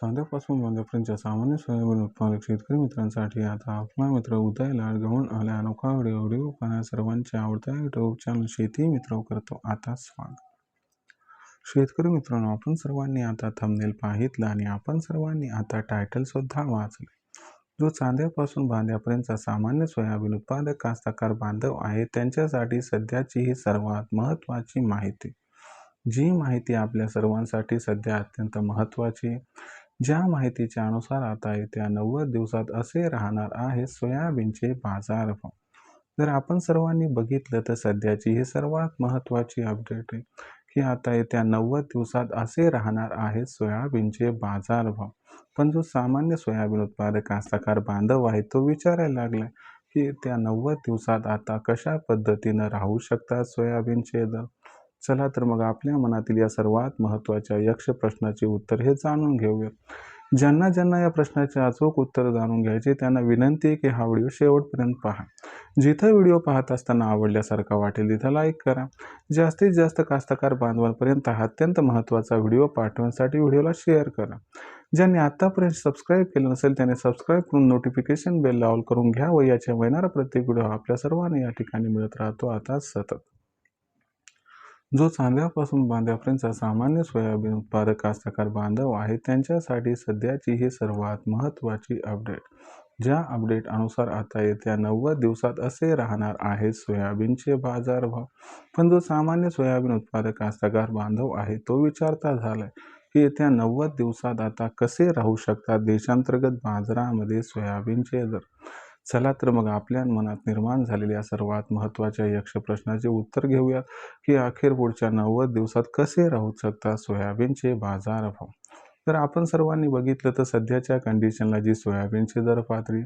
चांद्यापासून बांध्यापर्यंतच्या सामान्य सोयाबीन उत्पादक शेतकरी मित्रांसाठी आता आपला मित्र उदय लाड घेऊन आला अनोखा व्हिडिओ पाहण्या सर्वांचे आवडत्या युट्यूब चॅनल शेती मित्र करतो आता स्वागत. शेतकरी मित्रांनो, आपण सर्वांनी आता थंबनेल पाहितला आणि आपण सर्वांनी आता टायटल सुद्धा वाचले. जो चांद्यापासून बांध्यापर्यंतचा सामान्य सोयाबीन उत्पादक कास्तकार बांधव आहे त्यांच्यासाठी सध्याची ही सर्वात महत्त्वाची माहिती. जी माहिती आपल्या सर्वांसाठी सध्या अत्यंत महत्त्वाची, ज्या माहितीच्या अनुसार आता येत्या 90 दिवसात असे राहणार आहे सोयाबीनचे बाजारभाव. जर आपण सर्वांनी बघितलं तर सध्याची ही सर्वात महत्त्वाची अपडेट आहे की आता येत्या 90 दिवसात असे राहणार आहे सोयाबीनचे बाजारभाव. पण जो सामान्य सोयाबीन उत्पादक कास्तकार बांधव आहे तो विचारायला लागला की येत्या 90 दिवसात आता कशा पद्धतीनं राहू शकतात सोयाबीनचे दर. चला तर मग आपल्या मनातील या सर्वात महत्त्वाच्या यक्ष प्रश्नाचे उत्तर हे जाणून घेऊया. ज्यांना या प्रश्नाचे अचूक उत्तर जाणून घ्यायचे त्यांना विनंती आहे की हा व्हिडिओ शेवटपर्यंत पहा. जिथं व्हिडिओ पाहत असताना आवडल्यासारखा वाटेल तिथं लाईक करा. जास्तीत जास्त कास्तकार बांधवांपर्यंत हा अत्यंत महत्त्वाचा व्हिडिओ पाठवण्यासाठी व्हिडिओला शेअर करा. ज्यांनी आतापर्यंत सबस्क्राईब केलं नसेल त्याने सबस्क्राईब करून नोटिफिकेशन बेल ऑल करून घ्या व याच्या येणारा प्रत्येक व्हिडिओ आपल्या सर्वांना या ठिकाणी मिळत राहतो आता सतत. जो चांद्यापासून बांध्यापर्यंतचा सामान्य सोयाबीन उत्पादक कास्तकार बांधव आहे त्यांच्यासाठी सध्याची ही सर्वात महत्त्वाची अपडेट. ज्या अपडेट अनुसार आता येत्या 90 दिवसात असे राहणार आहे सोयाबीनचे बाजारभाव. पण जो सामान्य सोयाबीन उत्पादक कास्तकार बांधव आहे तो विचारता झालाय की येत्या 90 दिवसात आता कसे राहू शकतात देशांतर्गत बाजारामध्ये सोयाबीनचे दर. चला तर मग आपल्या मनात निर्माण झालेल्या सर्वात महत्त्वाच्या यक्ष प्रश्नाचे उत्तर घेऊयात की अखेर पुढच्या 90 दिवसात कसे राहू शकतात सोयाबीनचे बाजारभाव. तर आपण सर्वांनी बघितलं तर सध्याच्या कंडिशनला जी सोयाबीनची दर पातळी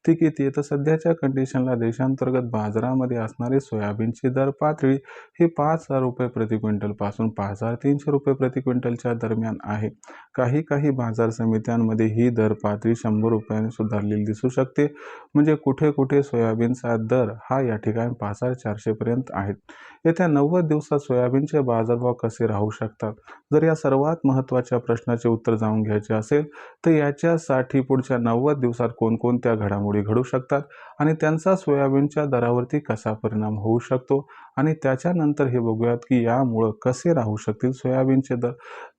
ती किती आहे तर सध्याच्या कंडिशनला देशांतर्गत बाजारामध्ये असणारी सोयाबीनची दर पातळी ही 5,000 रुपये प्रति क्विंटल पासून 5,300 रुपये प्रति क्विंटलच्या दरम्यान आहे. काही बाजार समित्यांमध्ये ही दर पातळी 100 रुपयांनी सुधारलेली दिसू शकते. म्हणजे कुठे सोयाबीनचा दर हा या ठिकाणी 5,400 पर्यंत आहेत. येत्या 90 दिवसात सोयाबीनचे बाजारभाव कसे राहू शकतात. जर या सर्वात महत्त्वाच्या प्रश्नाचे उत्तर जाणून घ्यायचे असेल तर याच्यासाठी पुढच्या 90 दिवसात कोणकोणत्या घडामोडी घडू शकतात आणि त्यांचा सोयाबीनच्या दरावरती कसा परिणाम होऊ शकतो आणि त्याच्यानंतर हे बघूयात की यामुळं कसे राहू शकतील सोयाबीनचे दर.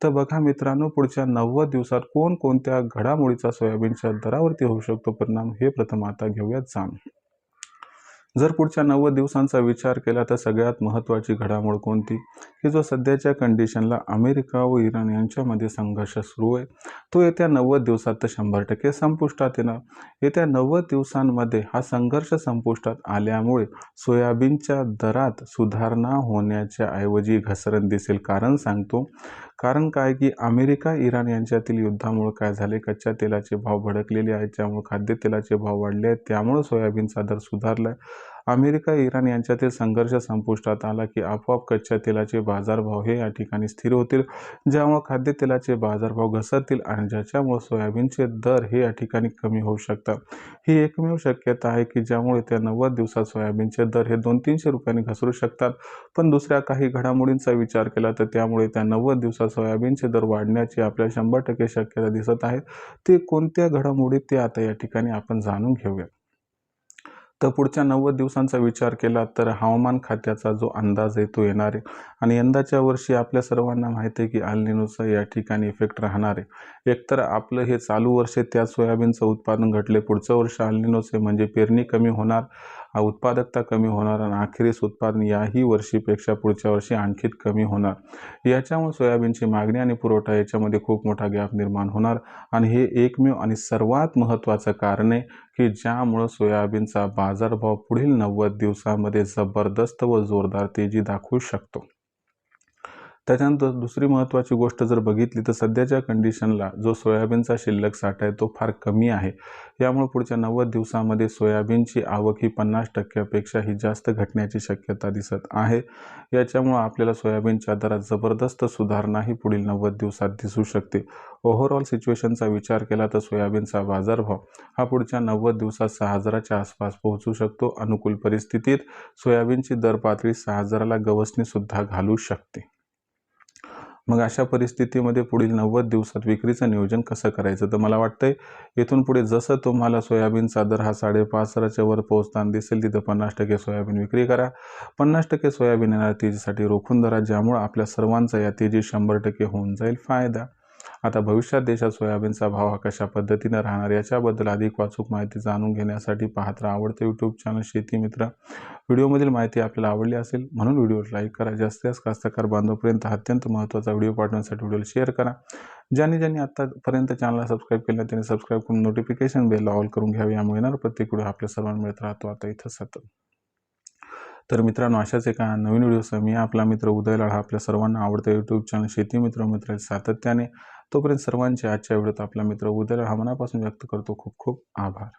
तर बघा मित्रांनो, पुढच्या 90 दिवसात कोणकोणत्या घडामोडीचा सोयाबीनच्या दरावरती होऊ शकतो परिणाम हे प्रथम आता घेऊयात जाणून. जर पुढच्या 90 दिवसांचा विचार केला तर सगळ्यात महत्त्वाची घडामोड कोणती की जो सध्याच्या कंडिशनला अमेरिका व इराण यांच्यामध्ये संघर्ष सुरू आहे तो येत्या 90 दिवसात तर 100% संपुष्टात येणार. येत्या 90 दिवसांमध्ये हा संघर्ष संपुष्टात आल्यामुळे सोयाबीनच्या दरात सुधारणा होण्याच्या ऐवजी घसरण दिसेल. कारण काय की अमेरिका इराण यांच्यातील युद्धामुळे काय झाले, कच्च्या तेलाचे भाव भडकलेले आहेत ज्यामुळे खाद्यतेलाचे भाव वाढले आहेत त्यामुळे सोयाबीनचा दर सुधारला आहे. अमेरिका इराण यांच्यातील संघर्ष संपुष्टात आला की आपोआप कच्च्या तेलाचे बाजारभाव हे या ठिकाणी स्थिर होतील ज्यामुळे खाद्यतेलाचे बाजारभाव घसरतील आणि ज्याच्यामुळे सोयाबीनचे दर हे या ठिकाणी कमी होऊ शकतात. ही एकमेव शक्यता आहे की ज्यामुळे त्या 90 दिवसात सोयाबीनचे दर हे 200-300 रुपयांनी घसरू शकतात. पण दुसऱ्या काही घडामोडींचा विचार केला तर त्यामुळे त्या 90 दिवसात सोयाबीनचे दर वाढण्याची आपल्याला 100% शक्यता दिसत आहे. ते कोणत्या घडामोडीत ते आता या ठिकाणी आपण जाणून घेऊया. तर पुढच्या 90 दिवसांचा विचार केला तर हवामान खात्याचा जो अंदाज आहे तो येणार आहे आणि यंदाच्या वर्षी आपल्या सर्वांना माहिती आहे की अल निनोचा या ठिकाणी इफेक्ट राहणार आहे. एकतर आपलं हे चालू वर्ष त्या सोयाबीनचं उत्पादन घटले, पुढचं वर्ष अल निनोचे म्हणजे पेरणी कमी होणार, उत्पादकता कमी होणार आणि अखेरीस उत्पादन याही वर्षीपेक्षा पुढच्या वर्षी आणखीच कमी होणार. याच्यामुळे सोयाबीनची मागणी आणि पुरवठा याच्यामध्ये खूप मोठा गॅप निर्माण होणार आणि हे एकमेव आणि सर्वात महत्त्वाचं कारण आहे की ज्यामुळं सोयाबीनचा बाजारभाव पुढील 90 दिवसांमध्ये जबरदस्त व जोरदार तेजी दाखवू शकतो. त्याच्यानंतर दुसरी महत्त्वाची गोष्ट जर बघितली तर सध्याच्या कंडिशनला जो सोयाबीनचा शिल्लक साठा आहे तो फार कमी आहे. यामुळे पुढच्या 90 दिवसांमध्ये सोयाबीनची आवक ही 50% पेक्षाही जास्त घटण्याची शक्यता दिसत आहे. याच्यामुळे आपल्याला सोयाबीनच्या दरात जबरदस्त सुधारणाही पुढील 90 दिवसात दिसू शकते. ओव्हरऑल सिच्युएशनचा विचार केला तर सोयाबीनचा बाजारभाव हा पुढच्या 90 दिवसात 6,000च्या आसपास पोहोचू शकतो. अनुकूल परिस्थितीत सोयाबीनची दर पातळी 6,000ला गवसणी सुद्धा घालू शकते. मग अशा परिस्थितीमध्ये पुढील 90 दिवसात विक्रीचं नियोजन कसं करायचं? तर मला वाटतंय इथून पुढे जसं तुम्हाला सोयाबीनचा दर हा 5.5च्या वर पोहोचताना दिसेल तिथं 50% सोयाबीन विक्री करा. 50% सोयाबीन येणाऱ्या तेजीसाठी रोखून धरा, ज्यामुळे आपल्या सर्वांचा या तेजीत 100% होऊन जाईल फायदा. आता भविष्यात देशात सोयाबीनचा भाव हा कशा पद्धतीने राहणार याच्याबद्दल अधिक अचूक माहिती जाणून घेण्यासाठी पाहत राहा आवडते यूट्यूब चॅनल शेती मित्र. व्हिडिओमधील माहिती आपल्याला आवडली असेल म्हणून व्हिडिओला लाईक करा. जास्तीत जास्त कास्तकार बांधवांपर्यंत अत्यंत महत्त्वाचा व्हिडिओ पाठवण्यासाठी व्हिडिओला शेअर करा. ज्यांनी आतापर्यंत चॅनलला सबस्क्राईब केलं त्यांनी सबस्क्राईब करून नोटिफिकेशन बेल ऑल करून घ्यावी. यामुळे येणार प्रत्येक व्हिडिओ आपल्या सर्वांना मिळत राहतो आता इथं सतत. तर मित्रांनो, अशाच एका नवीन व्हिडिओसह मी आपला मित्र उदय लाड आपल्या सर्वांना आवडतं यूट्यूब चॅनल शेती मित्र सातत्याने. तोपर्यंत सर्वांचे आजच्या व्हिडिओत आपला मित्र उदय लाड मनापासून व्यक्त करतो खूप खूप आभार.